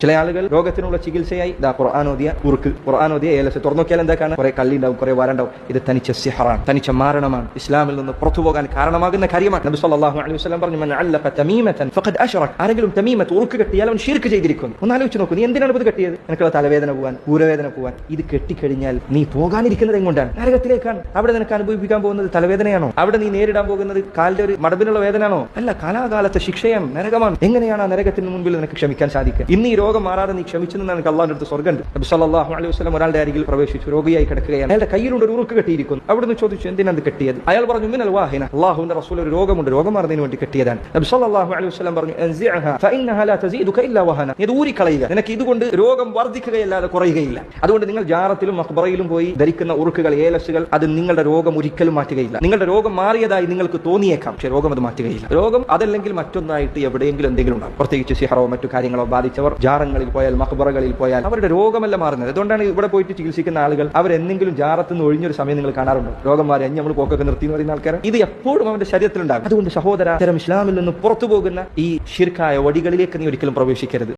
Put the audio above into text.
ചില ആളുകൾ രോഗത്തിനുള്ള ചികിത്സയായി ഖുർആനോദിയ ഉറുക്ക്, ഖുർആനോദിയ ഏലസ് തുറന്നു നോക്കിയാൽ എന്താ കാണാൻ? കുറെ കള്ളി ഉണ്ടാവും, കുറെ വരണ്ടാവും. ഇത് തനിച്ച സിഹറാണ്, തനിച്ച മാരണമാണ്, ഇസ്ലാമിൽ നിന്ന് പുറത്തു പോകാൻ കാരണമാകുന്ന കാര്യമാണ്. നബി സല്ലല്ലാഹു അലൈഹി വസല്ലം പറഞ്ഞു, മൻ അല്ലഖ തമീമതൻ ഫഖദ് അശ്റക. ആരെങ്കിലും തമീമത്ത് ഉറുക്ക് കെട്ടിയാൽ അവൻ ശിർക്ക് ചെയ്തിരിക്കുന്നു. ഒന്ന് ആലോചിച്ച് നോക്കൂ, നീ എന്തിനാണ് ഇത് കെട്ടിയത്? നിനക്കുള്ള തലവേദന പോകാൻ, ഊരവേദന പോകാൻ. ഇത് കെട്ടിക്കഴിഞ്ഞാൽ നീ പോകാനിരിക്കുന്നത് എങ്ങോട്ടാണ്? നരകത്തിലേക്കാണ്. അവിടെ നിനക്ക് അനുഭവിക്കാൻ പോകുന്നത് തലവേദനയാണോ? അവിടെ നീ നേരിടാൻ പോകുന്നത് കാലിന്റെ ഒരു മടമ്പിനുള്ള വേദനയാണോ? അല്ല, കാലാകാലത്തെ ശിക്ഷയാണ്, നരകമാണ്. എങ്ങനെയാണ് ആ നരകത്തിന് മുൻപിൽ നിനക്ക് ക്ഷമിക്കാൻ സാധിക്കുക? ഇന്ന് ഈ രോഗം മാറാതെ നീ ക്ഷമിച്ചു നിന്നാണ് അള്ളാഹുവിന്റെ അടുത്ത് സ്വർഗ്ഗം. നബി സല്ലല്ലാഹു അലൈഹി വസല്ലം ഒരാളുടെ അരികിൽ പ്രവേശിച്ചു, രോഗിയായി കിടക്കുകയാണ്. അയാളുടെ കയ്യിലൂടെ ഒരു ഉറുക്ക് കെട്ടിയിരിക്കുന്നു. അവിടുന്ന് ചോദിച്ചു, എന്തിനാണ് കെട്ടിയത്? അയാൾ പറഞ്ഞു, മിനൽ വാഹിന. അള്ളാഹുവിന്റെ റസൂൽ ഒരു രോഗമുണ്ട്, രോഗം മാറുന്നതിന് വേണ്ടി കെട്ടിയതാണ്. നബി സല്ലല്ലാഹു അലൈഹി വസല്ലം പറഞ്ഞു, അൻസിഅഹാ ഫഇന്നഹാ ലാ തസീദുക ഇല്ലാ വഹന. ഇത് ഊരിക്കളയുക, നിനക്ക് ഇതുകൊണ്ട് രോഗം വർദ്ധിക്കുകയല്ലാതെ കുറയുകയില്ല. അതുകൊണ്ട് നിങ്ങൾ ജാറത്തിലും മഖ്ബറയിലും പോയി ധരിക്കുന്ന ഉറുക്കുകൾ, ഏലസുകൾ, അത് നിങ്ങളുടെ രോഗം ഒരിക്കലും മാറ്റുകയില്ല. നിങ്ങളുടെ രോഗം മാറിയതായി നിങ്ങൾക്ക് തോന്നിയേക്കാം, പക്ഷേ രോഗം അത് മാറ്റുകയില്ല. രോഗം അതല്ലെങ്കിൽ മറ്റൊന്നായിട്ട് എവിടെയെങ്കിലും എന്തെങ്കിലും ഉണ്ടാകും. പ്രത്യേകിച്ച് സിഹറോ മറ്റു കാര്യങ്ങളോ ബാധിച്ചവർ ജാറങ്ങളിൽ പോയാൽ, മഖ്ബറകളിൽ പോയാൽ അവരുടെ രോഗമല്ല മാറുന്നത്. അതുകൊണ്ടാണ് ഇവിടെ പോയിട്ട് ചികിത്സിക്കുന്ന ആളുകൾ അവരെന്തെങ്കിലും ജാറത്ത് നിന്ന് ഒഴിഞ്ഞൊരു സമയം നിങ്ങൾ കാണാറുണ്ടോ? രോഗം മാറി അഞ്ഞ് നമ്മൾ പോക്കൊക്കെ നിർത്തി എന്ന് പറയുന്ന ആൾക്കാർ ഇത് എപ്പോഴും അവന്റെ ശരീരത്തിലുണ്ടാകും. അതുകൊണ്ട് സഹോദര, ഇത്തരം ഇസ്ലാമിൽ നിന്ന് പുറത്തു പോകുന്ന ഈ ശിർക്കായ വടികളിലേക്ക് നീ ഒരിക്കലും പ്രവേശിക്കരുത്.